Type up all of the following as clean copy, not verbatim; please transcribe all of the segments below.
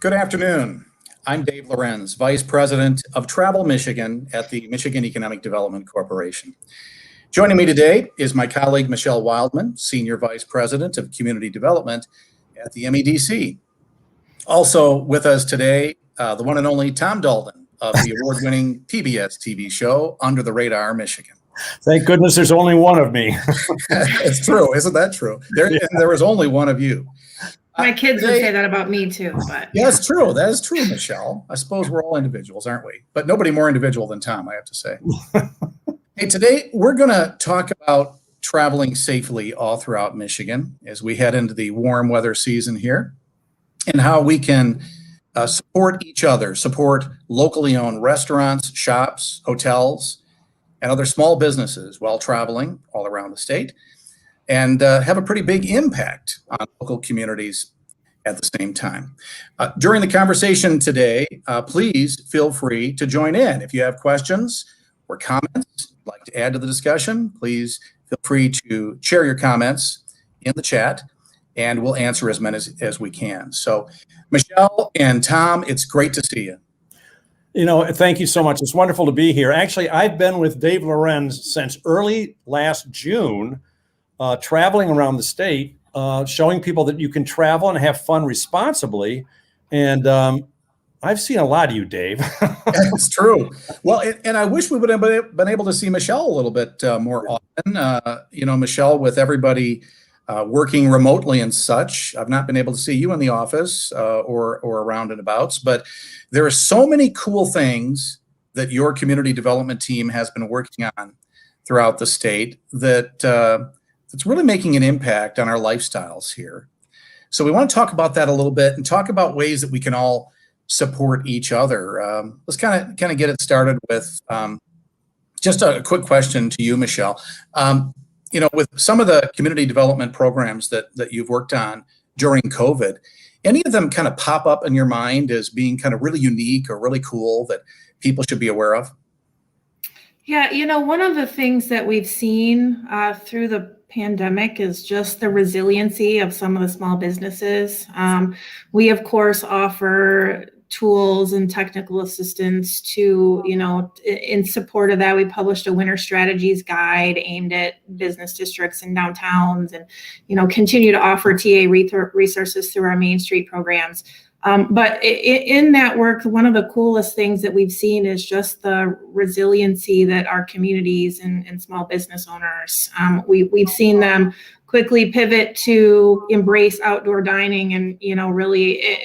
Good afternoon. I'm Dave Lorenz, Vice President of Travel Michigan at the Michigan Economic Development Corporation. Joining me today is my colleague Michele Wildman, Senior Vice President of Community Development at the MEDC. Also with us today, the one and only Tom Daldin of the award-winning PBS TV show Under the Radar Michigan. Thank goodness there's only one of me. It's true, isn't that true? There was only one of you. My kids would say that about me too, but yeah, that's true. That is true, Michele. I suppose we're all individuals, aren't we? But nobody more individual than Tom, I have to say. Hey, today we're going to talk about traveling safely all throughout Michigan as we head into the warm weather season here, and how we can support each other, support locally owned restaurants, shops, hotels, and other small businesses while traveling all around the state, and have a pretty big impact on local communities at the same time. During the conversation today, please feel free to join in. If you have questions or comments you'd like to add to the discussion, please feel free to share your comments in the chat, and we'll answer as many as we can. So, Michele and Tom, it's great to see you. You know, thank you so much. It's wonderful to be here. Actually, I've been with Dave Lorenz since early last June, traveling around the state, showing people that you can travel and have fun responsibly. And I've seen a lot of you, Dave. It's true. Well, and I wish we would have been able to see Michele a little bit more often. Michele, with everybody working remotely and such, I've not been able to see you in the office or around and abouts, but there are so many cool things that your community development team has been working on throughout the state that it's really making an impact on our lifestyles here. So we want to talk about that a little bit and talk about ways that we can all support each other. Let's kind of get it started with just a quick question to you, Michele. With some of the community development programs that you've worked on during COVID, any of them kind of pop up in your mind as being kind of really unique or really cool that people should be aware of? Yeah, one of the things that we've seen through the pandemic is just the resiliency of some of the small businesses. We, of course, offer tools and technical assistance to, in support of that. We published a winter strategies guide aimed at business districts and downtowns, and, continue to offer TA resources through our Main Street programs. But in that work, one of the coolest things that we've seen is just the resiliency that our communities and small business owners, we've seen them quickly pivot to embrace outdoor dining and, really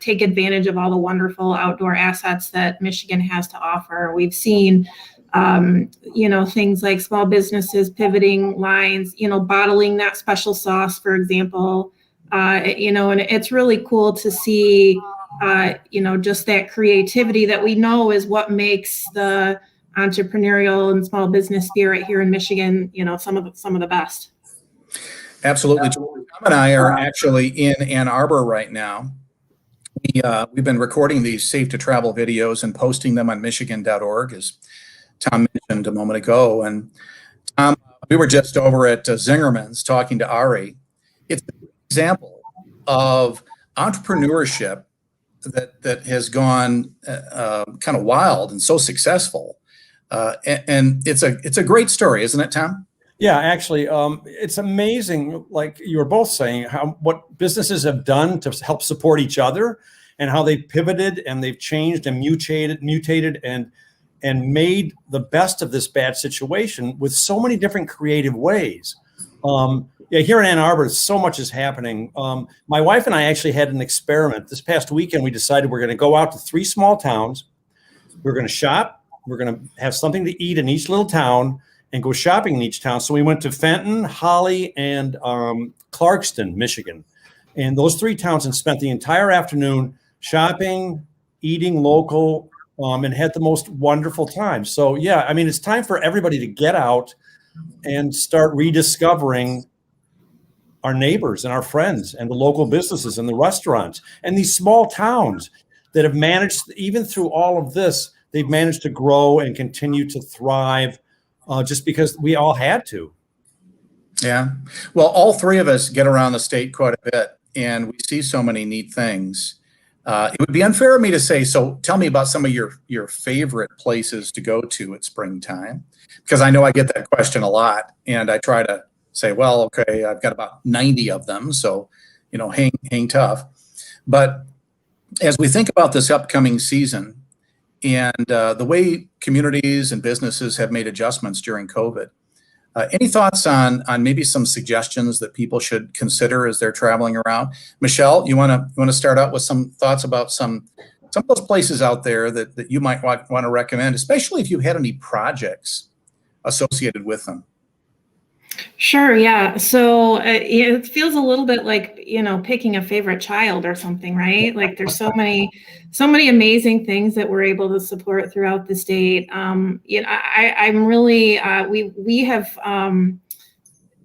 take advantage of all the wonderful outdoor assets that Michigan has to offer. We've seen, things like small businesses pivoting lines, bottling that special sauce, for example. And it's really cool to see, just that creativity that we know is what makes the entrepreneurial and small business spirit here in Michigan, some of the best. Absolutely. Tom and I are actually in Ann Arbor right now. We've been recording these safe to travel videos and posting them on michigan.org, as Tom mentioned a moment ago. And Tom, we were just over at Zingerman's talking to Ari. It's an example of entrepreneurship that has gone kind of wild and so successful. And it's a great story, isn't it, Tom? Yeah, actually, it's amazing, like you were both saying, what businesses have done to help support each other and how they pivoted and they've changed and mutated and made the best of this bad situation with so many different creative ways. Here in Ann Arbor, so much is happening. My wife and I actually had an experiment. This past weekend, we decided we're going to go out to 3 small towns. We're going to shop. We're going to have something to eat in each little town and go shopping in each town. So we went to Fenton, Holly, and Clarkston, Michigan. And those 3 towns, and spent the entire afternoon shopping, eating local, and had the most wonderful time. So yeah, I mean, it's time for everybody to get out and start rediscovering our neighbors and our friends and the local businesses and the restaurants and these small towns that have managed, even through all of this, they've managed to grow and continue to thrive just because we all had to. Yeah. Well, all 3 of us get around the state quite a bit, and we see so many neat things It would be unfair of me to say, so tell me about some of your favorite places to go to at springtime, because I know I get that question a lot, and I try to say, well, okay, I've got about 90 of them, so, hang tough. But as we think about this upcoming season and the way communities and businesses have made adjustments during COVID, any thoughts on maybe some suggestions that people should consider as they're traveling around? Michele, you want to start out with some thoughts about some of those places out there that you might want to recommend, especially if you had any projects associated with them? Sure, yeah. So it feels a little bit like, picking a favorite child or something, right? Like there's so many amazing things that we're able to support throughout the state. I'm really, we have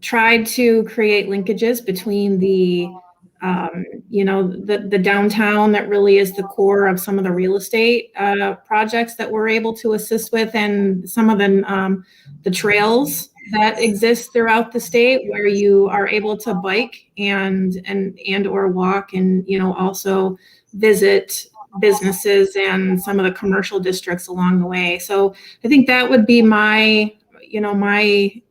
tried to create linkages between the downtown that really is the core of some of the real estate projects that we're able to assist with, and some of the trails that exist throughout the state where you are able to bike and or walk, and also visit businesses and some of the commercial districts along the way. So I think that would be my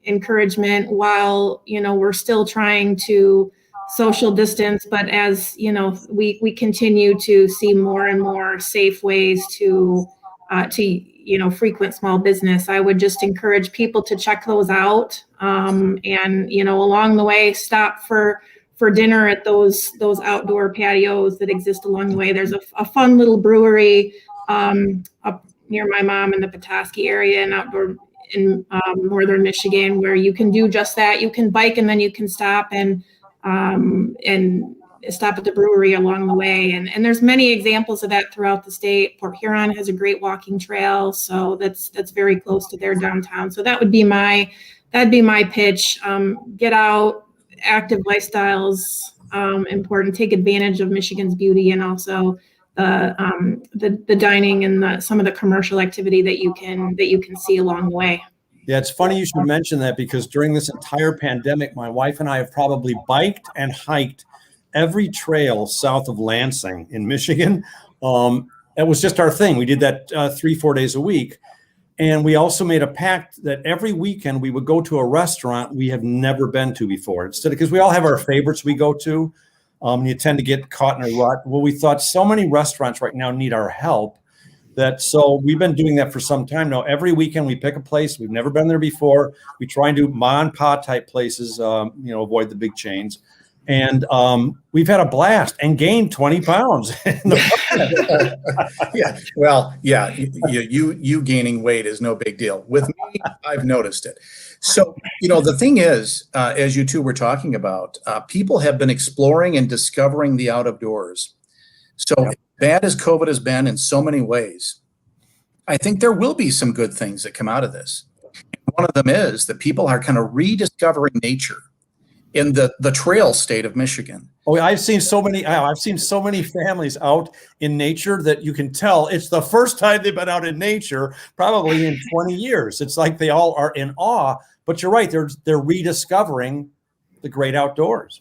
encouragement, while we're still trying to social distance, but as we continue to see more and more safe ways to frequent small business, I would just encourage people to check those out, and along the way stop for dinner at those outdoor patios that exist along the way. There's a fun little brewery up near my mom in the Petoskey area and outdoor in northern Michigan, where you can do just that. You can bike, and then you can stop and stop at the brewery along the way. And there's many examples of that throughout the state. Port Huron has a great walking trail, so that's very close to their downtown. So that'd be my pitch. Get out, active lifestyles, important. Take advantage of Michigan's beauty, and also the dining and some of the commercial activity that you can see along the way. Yeah, it's funny you should mention that, because during this entire pandemic, my wife and I have probably biked and hiked every trail south of Lansing in Michigan. It was just our thing. We did that 3-4 days a week. And we also made a pact that every weekend we would go to a restaurant we have never been to before. Instead, because we all have our favorites we go to. You tend to get caught in a rut. Well, we thought so many restaurants right now need our help. So we've been doing that for some time now. Every weekend we pick a place. We've never been there before. We try and do ma and pa type places, avoid the big chains. And we've had a blast and gained 20 pounds. Yeah. Well, yeah, you gaining weight is no big deal. With me, I've noticed it. So, the thing is, as you two were talking about, people have been exploring and discovering the out of doors. So bad as COVID has been in so many ways, I think there will be some good things that come out of this. One of them is that people are kind of rediscovering nature in the trail state of Michigan. Oh, I've seen so many families out in nature that you can tell it's the first time they've been out in nature probably in 20 years. It's like they all are in awe, but you're right. They're rediscovering the great outdoors.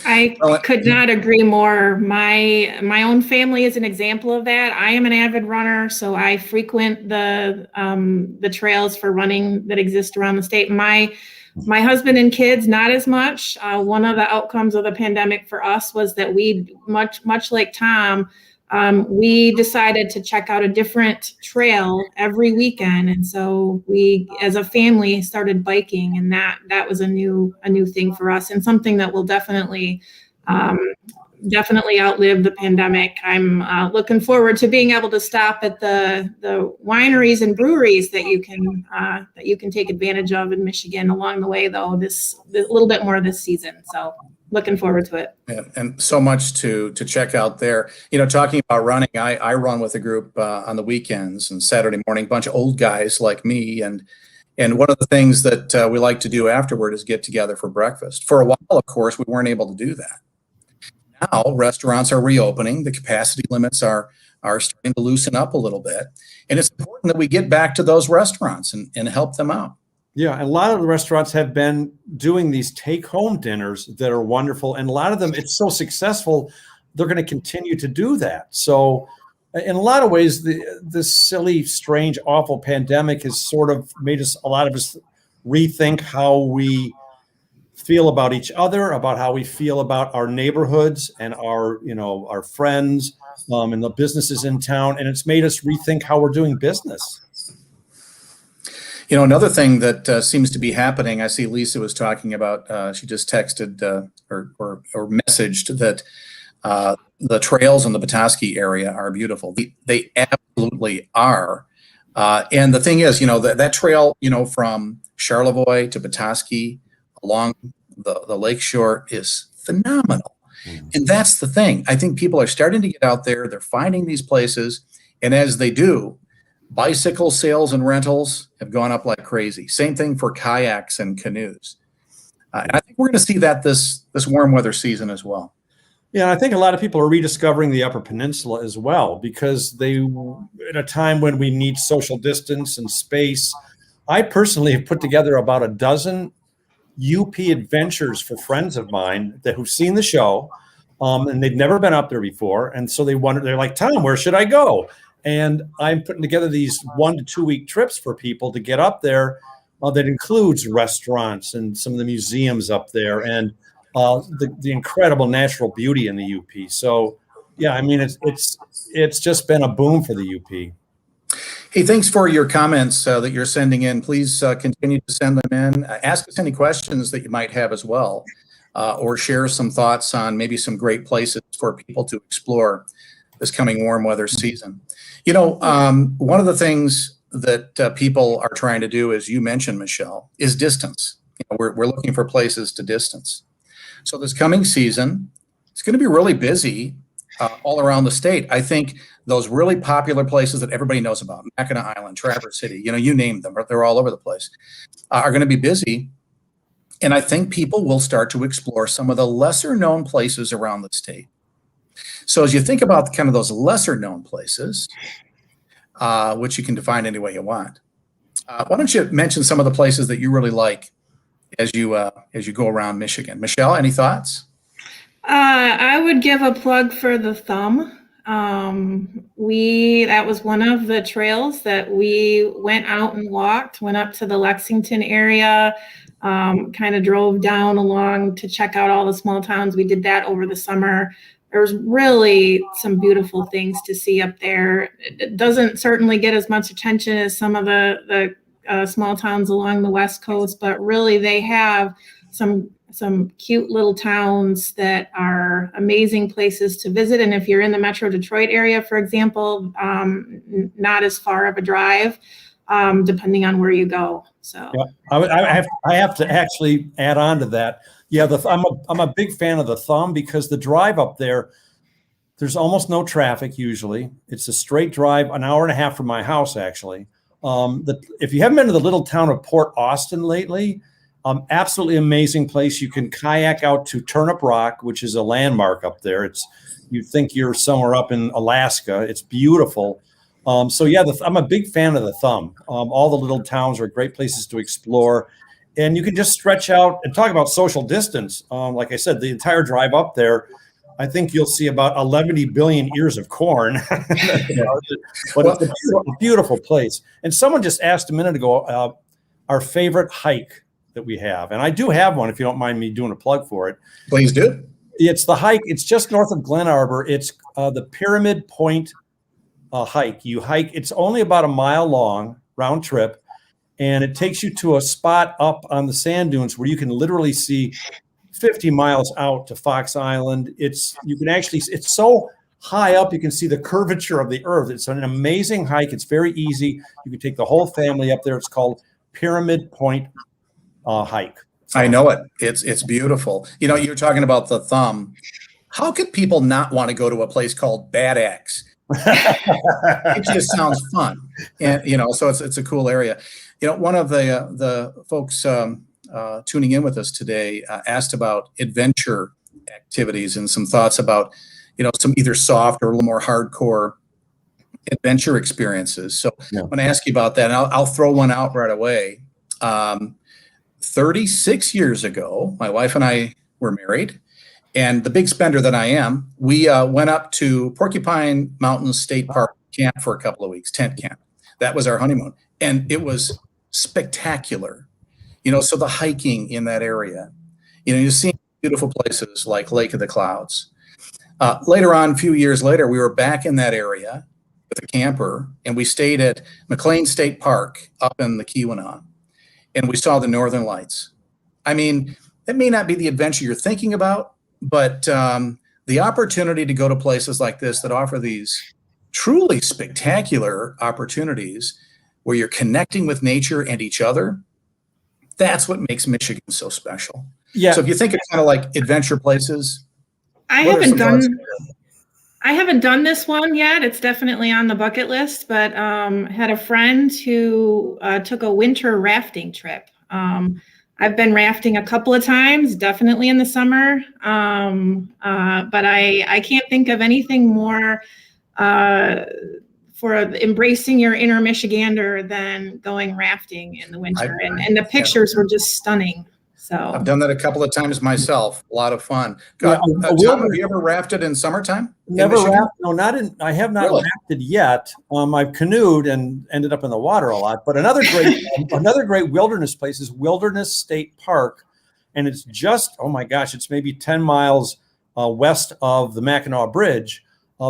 I could not agree more. My own family is an example of that. I am an avid runner, so I frequent the trails for running that exist around the state. My husband and kids, not as much. One of the outcomes of the pandemic for us was that we, much like Tom, we decided to check out a different trail every weekend. And so we, as a family, started biking, and that was a new thing for us, and something that will definitely outlive the pandemic. I'm looking forward to being able to stop at the wineries and breweries that you can take advantage of in Michigan along the way, though, this a little bit more this season. So looking forward to it. And so much to check out there. Talking about running, I run with a group on the weekends and Saturday morning, a bunch of old guys like me. And one of the things that we like to do afterward is get together for breakfast. For a while, of course, we weren't able to do that. Now restaurants are reopening. The capacity limits are starting to loosen up a little bit. And it's important that we get back to those restaurants and help them out. Yeah, and a lot of the restaurants have been doing these take-home dinners that are wonderful. And a lot of them, it's so successful, they're going to continue to do that. So in a lot of ways, this silly, strange, awful pandemic has sort of made a lot of us rethink how we feel about each other, about how we feel about our neighborhoods and our friends, and the businesses in town. And it's made us rethink how we're doing business. Another thing that seems to be happening, I see Lisa was talking about, she just texted or messaged that the trails in the Petoskey area are beautiful. They absolutely are. And the thing is, that trail, from Charlevoix to Petoskey along the lakeshore is phenomenal. Mm-hmm. And that's the thing. I think people are starting to get out there. They're finding these places. And as they do, bicycle sales and rentals have gone up like crazy. Same thing for kayaks and canoes. And I think we're going to see that this warm weather season as well. Yeah, I think a lot of people are rediscovering the Upper Peninsula as well, because in a time when we need social distance and space, I personally have put together about a dozen UP adventures for friends of mine who've seen the show, and they've never been up there before. And so they're like, Tom, where should I go? And I'm putting together these 1 to 2 week trips for people to get up there. That includes restaurants and some of the museums up there, and the incredible natural beauty in the UP. So, yeah, I mean, it's just been a boom for the UP. Hey, thanks for your comments that you're sending in. Please continue to send them in. Ask us any questions that you might have as well, or share some thoughts on maybe some great places for people to explore this coming warm weather season. One of the things that people are trying to do, as you mentioned, Michele, is distance. We're looking for places to distance. So this coming season, it's going to be really busy all around the state. I think those really popular places that everybody knows about, Mackinac Island, Traverse City, you name them, they're all over the place, are going to be busy. And I think people will start to explore some of the lesser known places around the state. So as you think about kind of those lesser known places, which you can define any way you want, why don't you mention some of the places that you really like as you go around Michigan? Michele, any thoughts? I would give a plug for the Thumb. That was one of the trails that we went out and walked, went up to the Lexington area, kind of drove down along to check out all the small towns. We did that over the summer. There's really some beautiful things to see up there. It doesn't certainly get as much attention as some of the small towns along the West Coast, but really they have some cute little towns that are amazing places to visit. And if you're in the Metro Detroit area, for example, not as far of a drive, depending on where you go. So yeah, I have to actually add on to that. Yeah, I'm a big fan of the Thumb, because the drive up there's almost no traffic usually. It's a straight drive, an hour and a half from my house, actually. If you haven't been to the little town of Port Austin lately, absolutely amazing place. You can kayak out to Turnip Rock, which is a landmark up there. You think you're somewhere up in Alaska. It's beautiful. So yeah, I'm a big fan of the Thumb. All the little towns are great places to explore. And you can just stretch out and talk about social distance. Like I said, the entire drive up there, I think you'll see about 11 billion ears of corn. But it's a beautiful place. And someone just asked a minute ago, our favorite hike that we have. And I do have one, if you don't mind me doing a plug for it. Please do. It's the hike. It's just north of Glen Arbor. It's the Pyramid Point hike. You hike. It's only about a mile long, round trip. And it takes you to a spot up on the sand dunes where you can literally see 50 miles out to Fox Island. It's so high up, you can see the curvature of the earth. It's an amazing hike. It's very easy. You can take the whole family up there. It's called Pyramid Point hike. I know it. It's beautiful. You're talking about the Thumb. How could people not want to go to a place called Bad Axe? It just sounds fun. And, so it's a cool area. One of the folks tuning in with us today asked about adventure activities and some thoughts about, some either soft or a little more hardcore adventure experiences. So yeah. I'm going to ask you about that. And I'll throw one out right away. 36 years ago, my wife and I were married, And the big spender that I am, we went up to Porcupine Mountain State Park camp for a couple of weeks, tent camp. That was our honeymoon. And it was spectacular. So the hiking in that area, you see beautiful places like Lake of the Clouds. Later on, a few years later, we were back in that area with a camper, and we stayed at McLean State Park up in the Keweenaw, and we saw the Northern Lights. I mean, it may not be the adventure you're thinking about, but the opportunity to go to places like this that offer these truly spectacular opportunities where you're connecting with nature and each other, that's what makes Michigan so special. Yeah. So if you think of kind of like adventure places, I haven't done this one yet. It's definitely on the bucket list, but had a friend who took a winter rafting trip. I've been rafting a couple of times, definitely in the summer, but I can't think of anything more for embracing your inner Michigander than going rafting in the winter. And the pictures were just stunning. So I've done that a couple of times myself. A lot of fun. Yeah, Tom, have you ever rafted in summertime? Never rafted. No, I have not Really? rafted yet. I've canoed and ended up in the water a lot. But another great wilderness place is Wilderness State Park, and it's just, oh my gosh, it's maybe 10 miles west of the Mackinac Bridge.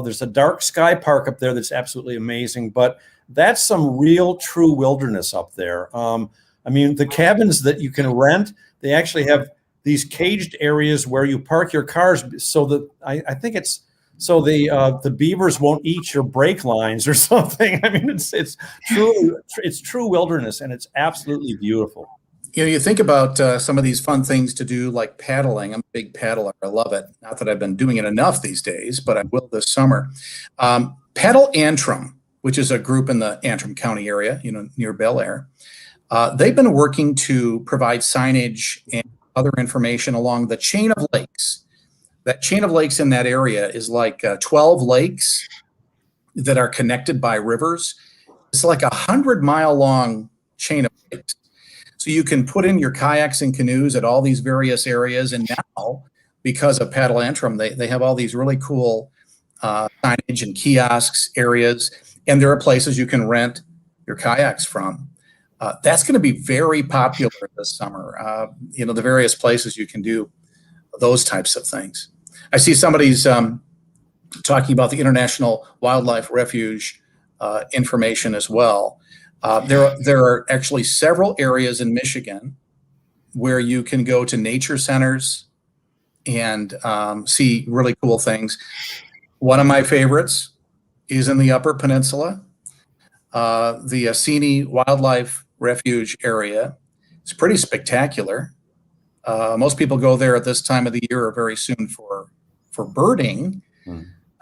There's a dark sky park up there that's absolutely amazing. But that's some real, true wilderness up there. I mean, the cabins that you can rent, they actually have these caged areas where you park your cars so that I think it's so the beavers won't eat your brake lines or something. I mean, it's true wilderness, and it's absolutely beautiful. You think about some of these fun things to do, like paddling. I'm a big paddler. I love it. Not that I've been doing it enough these days, but I will this summer. Paddle Antrim, which is a group in the Antrim County area, near Bel Air. They've been working to provide signage and other information along the chain of lakes. That chain of lakes in that area is like 12 lakes that are connected by rivers. It's like 100-mile long chain of lakes. So you can put in your kayaks and canoes at all these various areas. And now, because of Paddle Antrim, they have all these really cool signage and kiosks areas. And there are places you can rent your kayaks from. That's going to be very popular this summer. The various places you can do those types of things. I see somebody's talking about the International Wildlife Refuge information as well. There are actually several areas in Michigan where you can go to nature centers and see really cool things. One of my favorites is in the Upper Peninsula, the Assini Wildlife Refuge area. It's pretty spectacular. Most people go there at this time of the year or very soon for birding.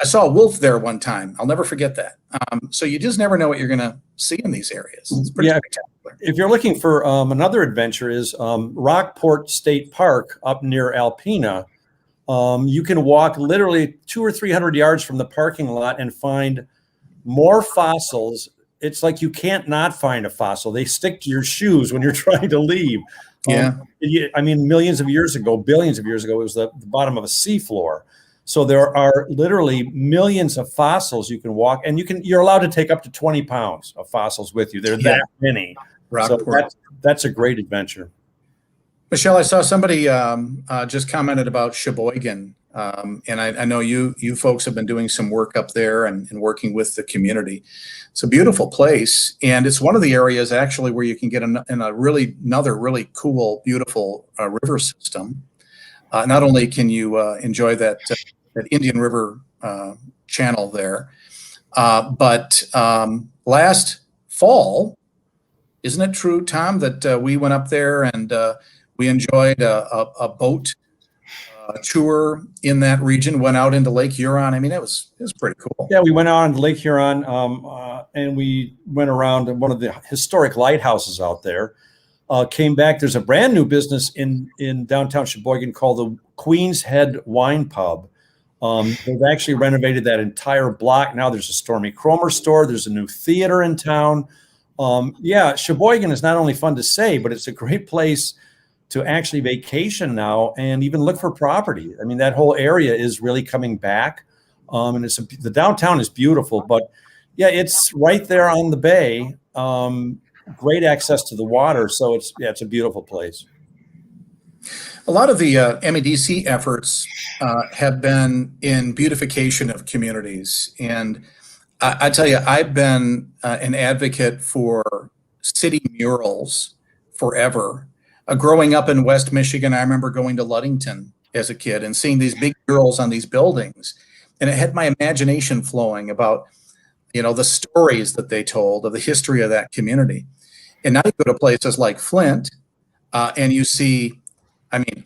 I saw a wolf there one time. I'll never forget that. So you just never know what you're going to see in these areas. It's pretty spectacular. If you're looking for another adventure is Rockport State Park up near Alpena. You can walk literally 200 or 300 yards from the parking lot and find more fossils. It's like you can't not find a fossil. They stick to your shoes when you're trying to leave. Yeah. I mean, billions of years ago, it was the bottom of a seafloor. So there are literally millions of fossils you can walk, and you're allowed to take up to 20 pounds of fossils with you. There are that many. So that's a great adventure. Michele, I saw somebody just commented about Sheboygan. And I know you folks have been doing some work up there and working with the community. It's a beautiful place, and it's one of the areas actually where you can get another really cool, beautiful river system. Not only can you enjoy that Indian River channel there, but last fall, isn't it true, Tom, that we went up there and we enjoyed a boat tour in that region, went out into Lake Huron. I mean, it was pretty cool. Yeah, we went out into Lake Huron and we went around one of the historic lighthouses out there. Came back. There's a brand new business in downtown Sheboygan called the Queen's Head Wine Pub. They've actually renovated that entire block. Now there's a Stormy Cromer store. There's a new theater in town. Sheboygan is not only fun to say, but it's a great place to actually vacation now and even look for property. I mean, that whole area is really coming back. And the downtown is beautiful, but yeah, it's right there on the bay. Great access to the water. So it's a beautiful place. A lot of the MEDC efforts have been in beautification of communities. And I tell you, I've been an advocate for city murals forever. Growing up in West Michigan, I remember going to Ludington as a kid and seeing these big murals on these buildings. And it had my imagination flowing about, the stories that they told of the history of that community. And now you go to places like Flint and you see,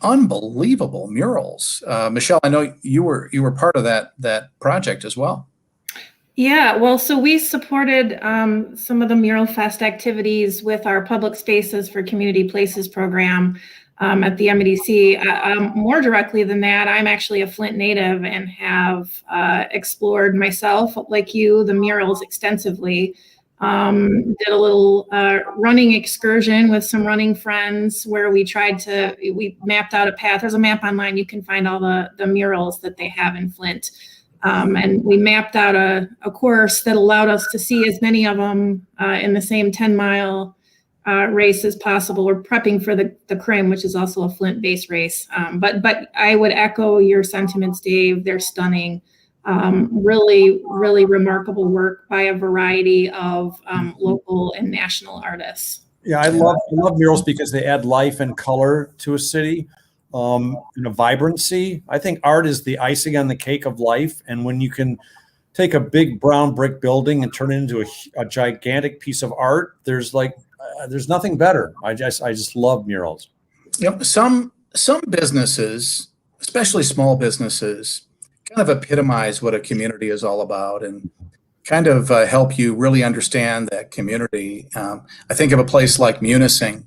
unbelievable murals. Michele, I know you were part of that project as well. Yeah, well, so we supported some of the Mural Fest activities with our Public Spaces for Community Places program at the MEDC. More directly than that, I'm actually a Flint native and have explored myself, like you, the murals extensively. Did a little running excursion with some running friends where we mapped out a path. There's a map online. You can find all the murals that they have in Flint. And we mapped out a course that allowed us to see as many of them in the same 10-mile race as possible. We're prepping for the Crim, which is also a Flint-based race. But I would echo your sentiments, Dave. They're stunning. Really, really remarkable work by a variety of local and national artists. Yeah, I love murals because they add life and color to a city, and a vibrancy. I think art is the icing on the cake of life. And when you can take a big brown brick building and turn it into a gigantic piece of art, there's nothing better. I just love murals. Some businesses, especially small businesses, kind of epitomize what a community is all about and kind of help you really understand that community. I think of a place like Munising,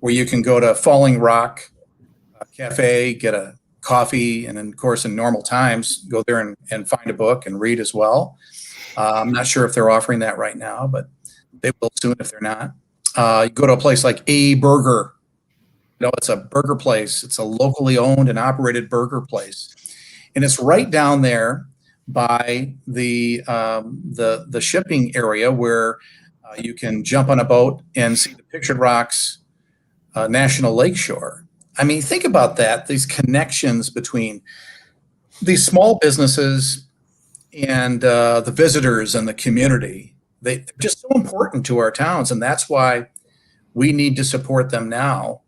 where you can go to Falling Rock Cafe, get a coffee, and then, of course, in normal times, go there and find a book and read as well. I'm not sure if they're offering that right now, but they will soon if they're not. You go to a place like A Burger. It's a burger place. It's a locally owned and operated burger place. And it's right down there by the shipping area where you can jump on a boat and see the Pictured Rocks National Lakeshore. Think about that, these connections between these small businesses and the visitors and the community. They're just so important to our towns, and that's why we need to support them now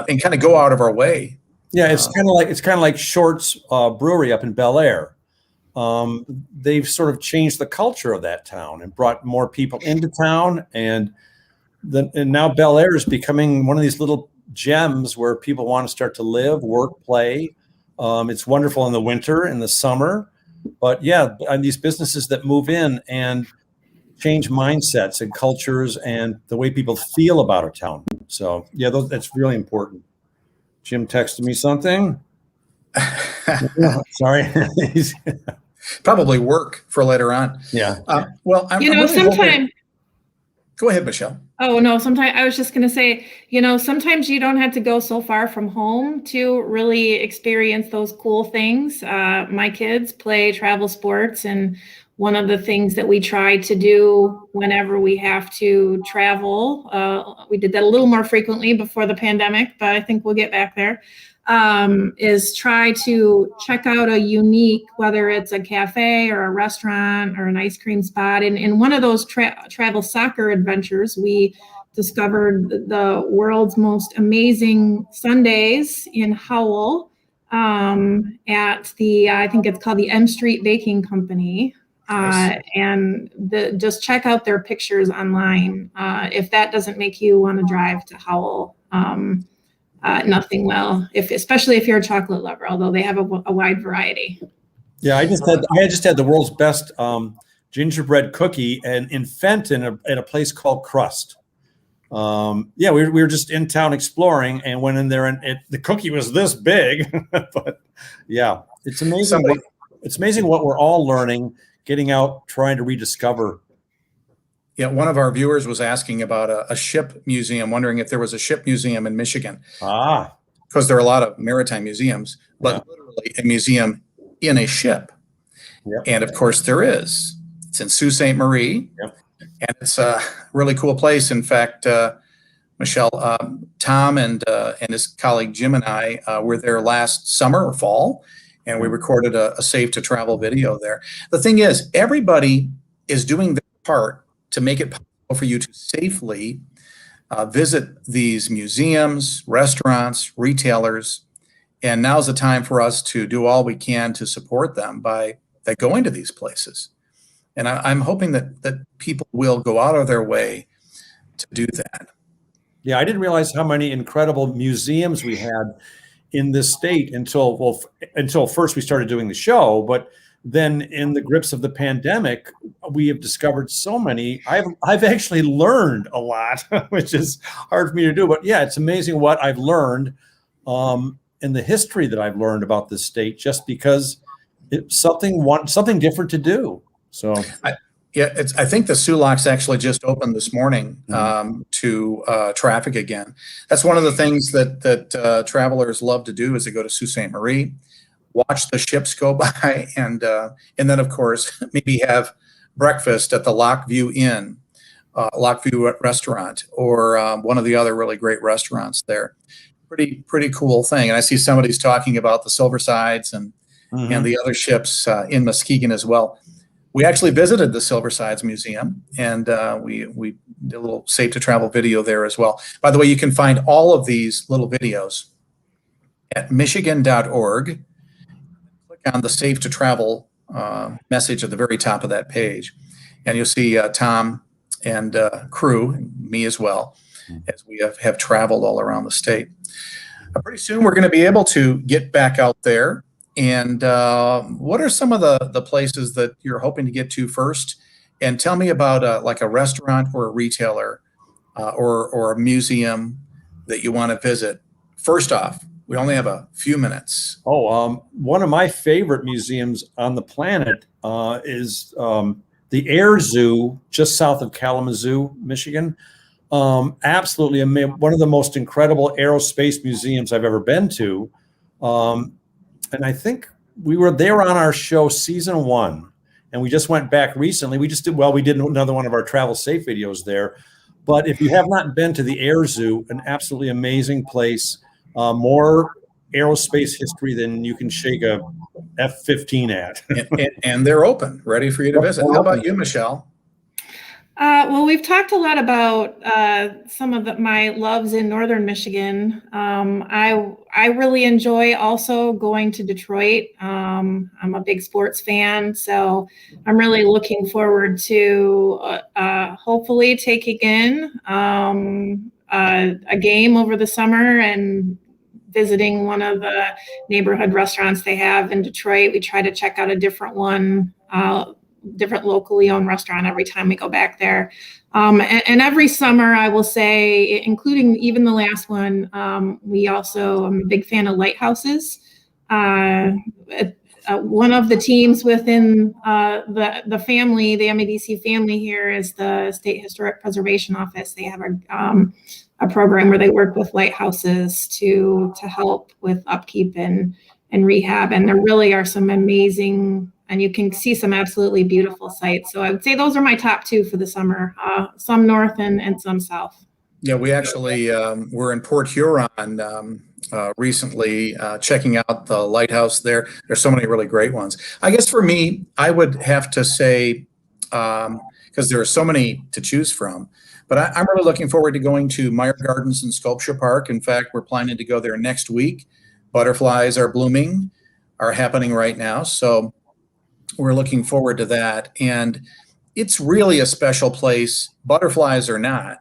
and kind of go out of our way. Yeah, it's kind of like Short's Brewery up in Bel Air. They've sort of changed the culture of that town and brought more people into town, and now Bel Air is becoming one of these little gems where people want to start to live, work, play. It's wonderful in the winter, in the summer, but yeah, and these businesses that move in and change mindsets and cultures and the way people feel about a town. So yeah, that's really important. Jim texted me something. Sorry. Probably work for later on. Yeah. Well, I'm really sometimes. Go ahead, Michele. Oh, no, sometimes I was just going to say, sometimes you don't have to go so far from home to really experience those cool things. My kids play travel sports, and one of the things that we try to do whenever we have to travel, we did that a little more frequently before the pandemic, but I think we'll get back there, is try to check out a unique, whether it's a cafe or a restaurant or an ice cream spot. In one of those travel soccer adventures, we discovered the world's most amazing sundaes in Howell at I think it's called the M Street Baking Company. Nice. And just check out their pictures online. If that doesn't make you want to drive to Howell, nothing will. Especially if you're a chocolate lover, although they have a wide variety. Yeah, I just had the world's best gingerbread cookie in Fenton at a place called Crust. We were just in town exploring and went in there, and the cookie was this big. But yeah, it's amazing. It's amazing what we're all learning, getting out, trying to rediscover. Yeah, one of our viewers was asking about a ship museum, wondering if there was a ship museum in Michigan, Ah, because there are a lot of maritime museums, yeah. but literally a museum in a ship. Yep. And of course there is. It's in Sault Ste. Marie, Yep. and it's a really cool place. In fact, Michelle, Tom and his colleague Jim and I were there last summer or fall, and we recorded a safe to travel video there. The thing is, everybody is doing their part to make it possible for you to safely visit these museums, restaurants, retailers, and now's the time for us to do all we can to support them by going to these places. And I'm hoping that people will go out of their way to do that. Yeah, I didn't realize how many incredible museums we had in this state until first we started doing the show, but then in the grips of the pandemic, we have discovered so many. I've actually learned a lot, which is hard for me to do. But yeah, it's amazing what I've learned and the history that I've learned about this state, just because it's something different to do. So I think the Sulaks actually just opened this morning to traffic again. That's one of the things that travelers love to do, is to go to Sault Ste. Marie, watch the ships go by, and then of course maybe have breakfast at the Lockview Inn, Lockview restaurant, or one of the other really great restaurants there. Pretty cool thing. And I see somebody's talking about the Silversides and the other ships in Muskegon as well. We actually visited the Silversides Museum, and we did a little safe to travel video there as well. By the way, you can find all of these little videos at michigan.org. Click on the safe to travel message at the very top of that page, and you'll see Tom and crew, and me as well, as we have traveled all around the state. Pretty soon we're going to be able to get back out there. And what are some of the places that you're hoping to get to first? And tell me about like a restaurant or a retailer or a museum that you want to visit. First off, we only have a few minutes. One of my favorite museums on the planet is the Air Zoo, just south of Kalamazoo, Michigan. Absolutely amazing. One of the most incredible aerospace museums I've ever been to. And I think they were on our show season 1, and we just went back recently. We did another one of our travel safe videos there. But if you have not been to the Air Zoo, an absolutely amazing place, more aerospace history than you can shake a F-15 at. and they're open, ready for you to visit. How about you, Michelle? Well, we've talked a lot about some of my loves in northern Michigan. I really enjoy also going to Detroit. I'm a big sports fan, so I'm really looking forward to hopefully taking in a game over the summer and visiting one of the neighborhood restaurants they have in Detroit. We try to check out a different one, different locally owned restaurant every time we go back there. And every summer, I will say, including even the last one, I'm a big fan of Lighthouses. One of the teams within the family, the MEDC family here, is the State Historic Preservation Office. They have a program where they work with lighthouses to help with upkeep and rehab. And there really are some amazing, and you can see some absolutely beautiful sites. So I would say those are my top 2 for the summer, some north and some south. Yeah, we actually were in Port Huron recently, checking out the lighthouse there. There's so many really great ones. I guess for me, I would have to say, because there are so many to choose from, but I'm really looking forward to going to Meyer Gardens and Sculpture Park. In fact, we're planning to go there next week. Butterflies are happening right now. So we're looking forward to that. And it's really a special place, butterflies or not.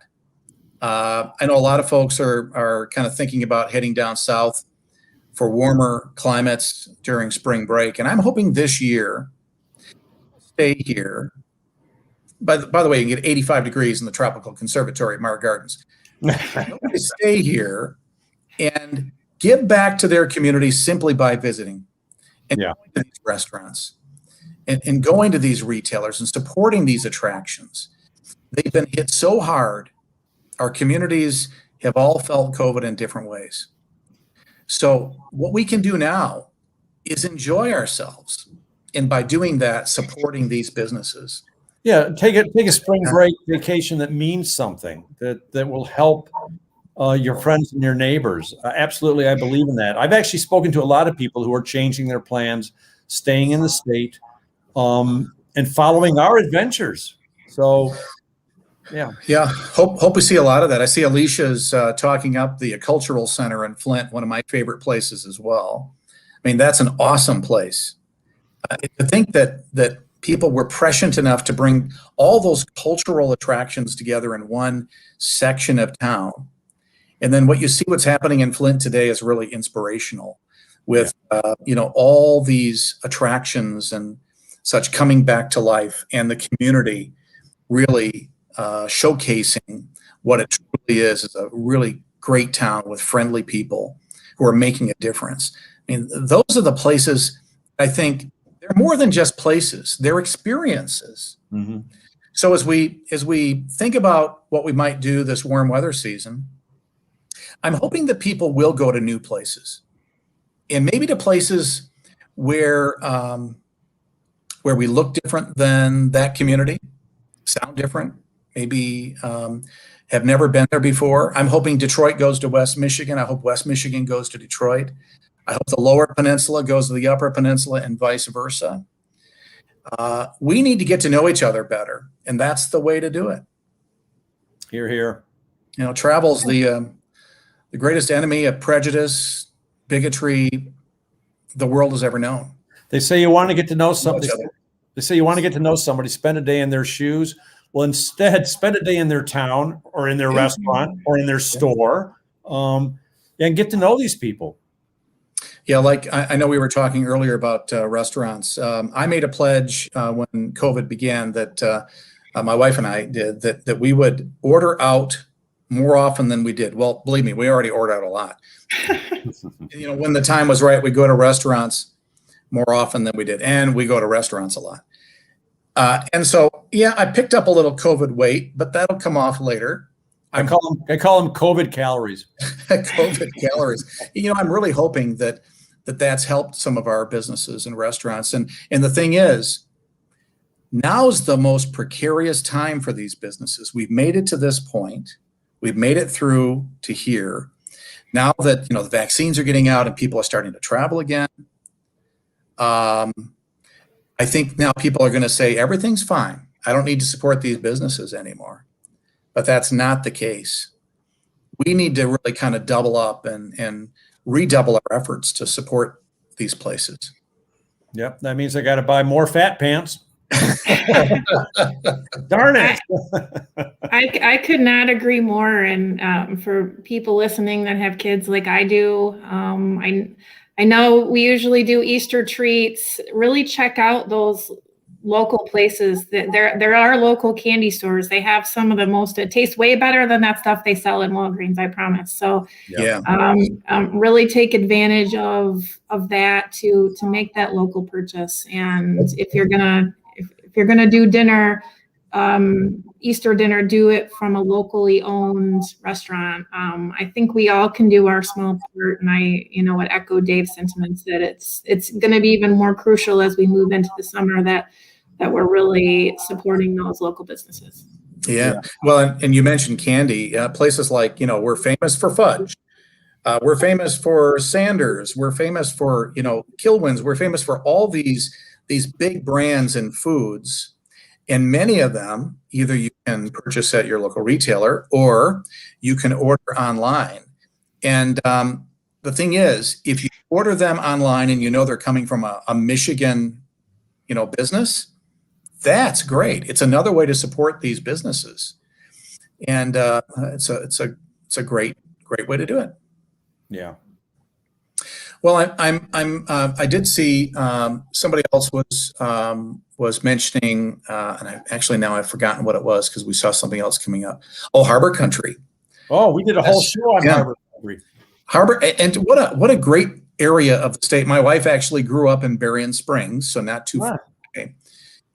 I know a lot of folks are kind of thinking about heading down south for warmer climates during spring break. And I'm hoping this year, stay here. By the way, you can get 85 degrees in the Tropical Conservatory at Meyer Gardens. Stay here and give back to their community simply by visiting and going to these restaurants and going to these retailers and supporting these attractions. they've been hit so hard. Our communities have all felt COVID in different ways. So what we can do now is enjoy ourselves. And by doing that, supporting these businesses. Yeah, take a spring break vacation that means something, that will help your friends and your neighbors. Absolutely, I believe in that. I've actually spoken to a lot of people who are changing their plans, staying in the state, and following our adventures. So, yeah. Hope we see a lot of that. I see Alicia's talking up the Cultural Center in Flint, one of my favorite places as well. I mean, that's an awesome place. To think that people were prescient enough to bring all those cultural attractions together in one section of town. And then what's happening in Flint today is really inspirational with, all these attractions and such coming back to life, and the community really showcasing what it truly is a really great town with friendly people who are making a difference. I mean, those are the places, I think, they're more than just places, they're experiences. Mm-hmm. So as we think about what we might do this warm weather season, I'm hoping that people will go to new places, and maybe to places where we look different than that community, sound different, maybe have never been there before. I'm hoping Detroit goes to West Michigan. I hope West Michigan goes to Detroit. I hope the Lower Peninsula goes to the Upper Peninsula and vice versa. We need to get to know each other better, and that's the way to do it. Hear, hear. Travel's the greatest enemy of prejudice, bigotry the world has ever known. They say you want to get to know somebody. They say you want to get to know somebody, spend a day in their shoes. Well, instead, spend a day in their town or in their restaurant or in their store, and get to know these people. Yeah, like I know we were talking earlier about restaurants. I made a pledge when COVID began that my wife and I did that we would order out more often than we did. Well, believe me, we already ordered out a lot. When the time was right, we go to restaurants more often than we did, and we go to restaurants a lot. And so, I picked up a little COVID weight, but that'll come off later. I call them COVID calories. COVID calories. I'm really hoping that's helped some of our businesses and restaurants. And the thing is, now's the most precarious time for these businesses. We've made it to this point. We've made it through to here. Now that the vaccines are getting out and people are starting to travel again, I think now people are going to say everything's fine. I don't need to support these businesses anymore. But that's not the case. We need to really kind of double up and redouble our efforts to support these places. Yep, that means I got to buy more fat pants. Darn it. I could not agree more. And for people listening that have kids like I do, I know we usually do Easter treats. Really check out those local places. That there are local candy stores. They have some of the most, it tastes way better than that stuff they sell in Walgreens, I promise. So really take advantage of that to make that local purchase. And if you're gonna do dinner, Easter dinner, do it from a locally owned restaurant. I think we all can do our small part, and I would echo Dave's sentiments that it's going to be even more crucial as we move into the summer that we're really supporting those local businesses. Yeah. Well, and you mentioned candy. Places like we're famous for fudge. We're famous for Sanders. We're famous for Kilwins. We're famous for all these big brands and foods. And many of them, either you can purchase at your local retailer or you can order online. And the thing is, if you order them online and they're coming from a Michigan, business, that's great. It's another way to support these businesses, and it's a great way to do it. Yeah. Well, I did see somebody else was mentioning, and I've forgotten what it was because we saw something else coming up. Oh, Harbor Country. Oh, we did a whole show on Harbor Country. Harbor, and what a great area of the state. My wife actually grew up in Berrien Springs, so not too far away.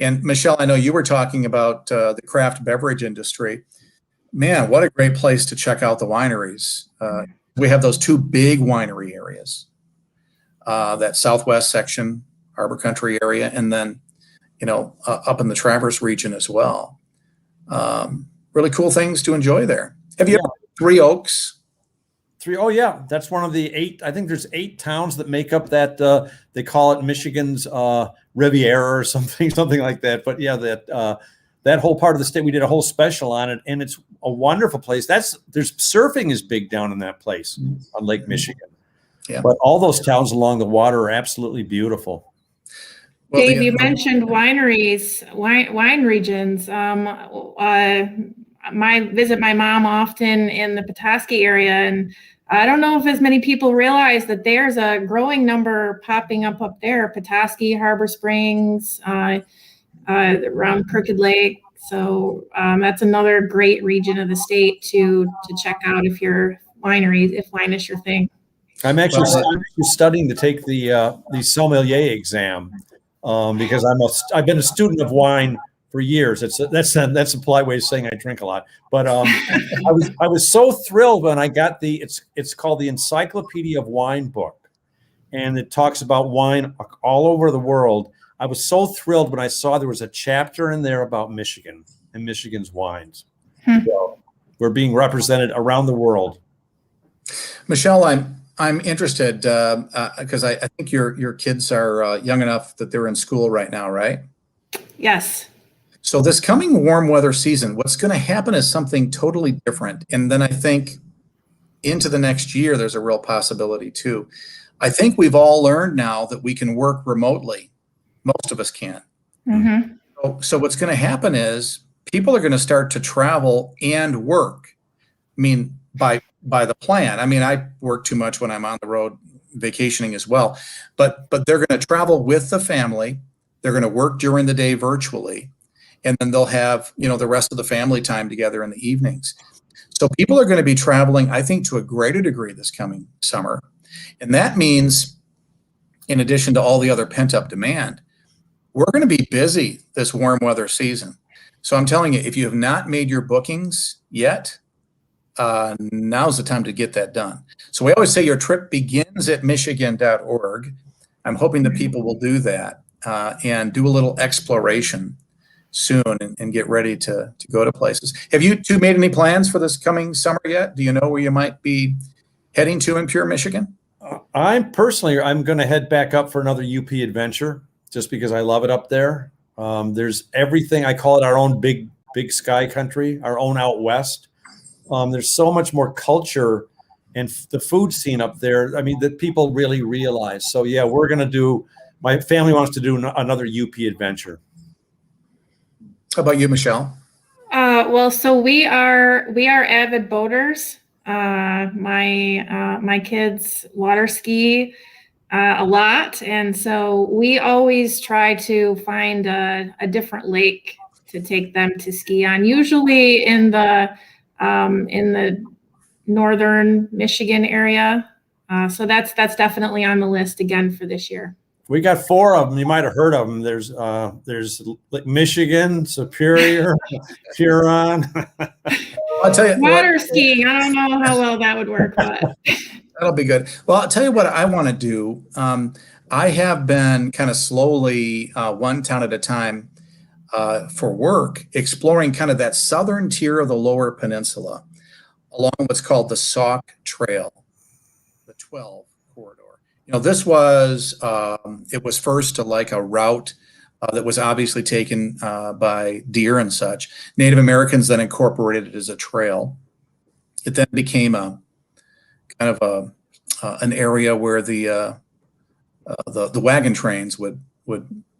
And Michele, I know you were talking about the craft beverage industry. Man, what a great place to check out the wineries. We have those two big winery areas, that southwest section, Harbor Country area, and then, up in the Traverse region as well. Really cool things to enjoy there. Have you ever been to Three Oaks? Oh yeah, that's one of the 8. I think there's 8 towns that make up that. They call it Michigan's Riviera or something like that. But yeah, that whole part of the state, we did a whole special on it, and it's a wonderful place. There's surfing is big down in that place on Lake Michigan. Yeah. But all those towns along the water are absolutely beautiful. Well, Dave, you mentioned wineries, wine regions. Visit my mom often in the Petoskey area, and I don't know if as many people realize that there's a growing number popping up there, Petoskey, Harbor Springs, around Crooked Lake. So that's another great region of the state to check out if wine is your thing. I'm actually studying to take the sommelier exam because I've been a student of wine for years. That's a polite way of saying I drink a lot. But I was so thrilled when I got it's called the Encyclopedia of Wine book, and it talks about wine all over the world. I was so thrilled when I saw there was a chapter in there about Michigan and Michigan's wines. So we're being represented around the world. Michele, I'm interested because I think your kids are young enough that they're in school right now, right? Yes. So this coming warm weather season, what's going to happen is something totally different. And then I think into the next year, there's a real possibility too. I think we've all learned now that we can work remotely. Most of us can. Mm-hmm. So what's going to happen is people are going to start to travel and work. I mean, by the plan. I mean, I work too much when I'm on the road vacationing as well, but they're going to travel with the family. They're going to work during the day virtually, and then they'll have, the rest of the family time together in the evenings. So people are going to be traveling, I think, to a greater degree this coming summer. And that means, in addition to all the other pent-up demand, we're going to be busy this warm weather season. So I'm telling you, if you have not made your bookings yet, now's the time to get that done. So we always say your trip begins at michigan.org. I'm hoping that people will do that and do a little exploration soon and get ready to go to places. Have you two made any plans for this coming summer yet? Do you know where you might be heading to in Pure Michigan? I'm going to head back up for another UP adventure just because I love it up there. There's everything. I call it our own big sky country, our own out west. There's so much more culture and the food scene up there. I mean, that people really realize. So yeah, my family wants to do another UP adventure. How about you, Michele? Well, so we are avid boaters. My kids water ski a lot, and so we always try to find a different lake to take them to ski on. Usually in the northern Michigan area. So that's definitely on the list again for this year. We got 4 of them. You might have heard of them. There's Michigan, Superior, Huron. I'll tell you water skiing. I don't know how well that would work, but that'll be good. Well, I'll tell you what I want to do. I have been kind of slowly, one town at a time, for work, exploring kind of that southern tier of the Lower Peninsula along what's called the Sauk Trail, the 12 corridor. This was, it was first like a route that was obviously taken by deer and such. Native Americans then incorporated it as a trail. It then became a kind of an area where the wagon trains would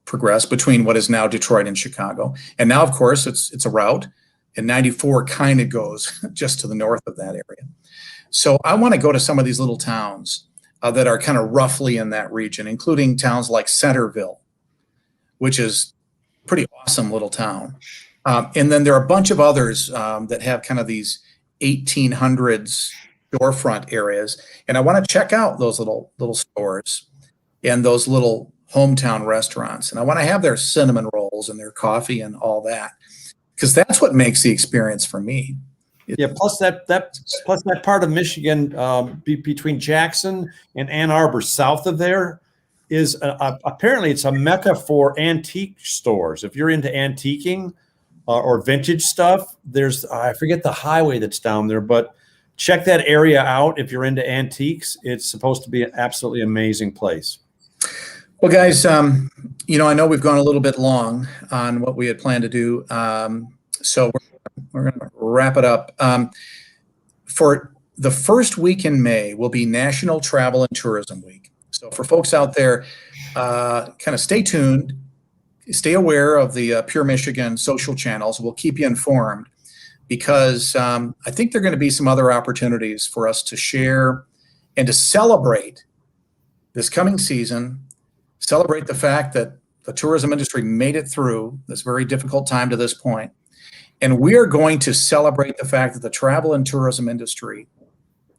progress between what is now Detroit and Chicago. And now, of course, it's a route, and 94 kind of goes just to the north of that area. So I want to go to some of these little towns that are kind of roughly in that region, including towns like Centerville, which is a pretty awesome little town. And then there are a bunch of others that have kind of these 1800s storefront areas. And I want to check out those little stores and those little hometown restaurants. And I want to have their cinnamon rolls and their coffee and all that, because that's what makes the experience for me. Yeah, plus that part of Michigan between Jackson and Ann Arbor, south of there, is apparently it's a mecca for antique stores. If you're into antiquing or vintage stuff, there's I forget the highway that's down there, but check that area out if you're into antiques. It's supposed to be an absolutely amazing place. Well, guys, you know, I know we've gone a little bit long on what we had planned to do, so we're going to wrap it up. For the first week in May will be National Travel and Tourism Week. So for folks out there, kind of stay tuned, stay aware of the Pure Michigan social channels. We'll keep you informed, because I think there are going to be some other opportunities for us to share and to celebrate this coming season, celebrate the fact that the tourism industry made it through this very difficult time to this point. And we are going to celebrate the fact that the travel and tourism industry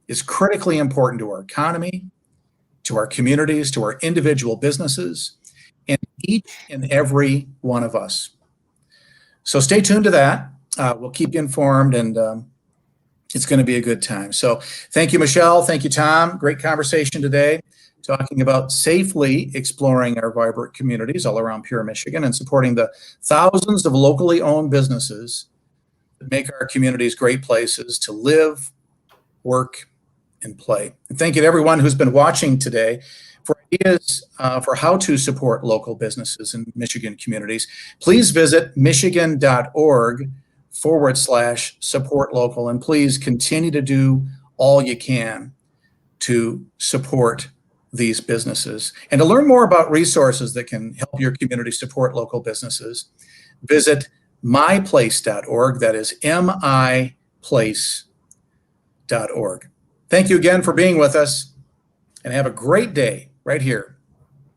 is critically important to our economy, to our communities, to our individual businesses, and each and every one of us. So stay tuned to that. We'll keep you informed, and it's going to be a good time. So thank you, Michele. Thank you, Tom. Great conversation today, talking about safely exploring our vibrant communities all around Pure Michigan and supporting the thousands of locally owned businesses that make our communities great places to live, work, and play. And thank you to everyone who's been watching today. For ideas for how to support local businesses in Michigan communities, please visit michigan.org/support local, and please continue to do all you can to support these businesses. And to learn more about resources that can help your community support local businesses, visit myplace.org. That is miplace.org. Thank you again for being with us, and have a great day right here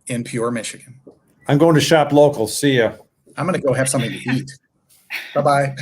in Pure Michigan. I'm going to shop local. See ya. I'm going to go have something to eat. Bye-bye.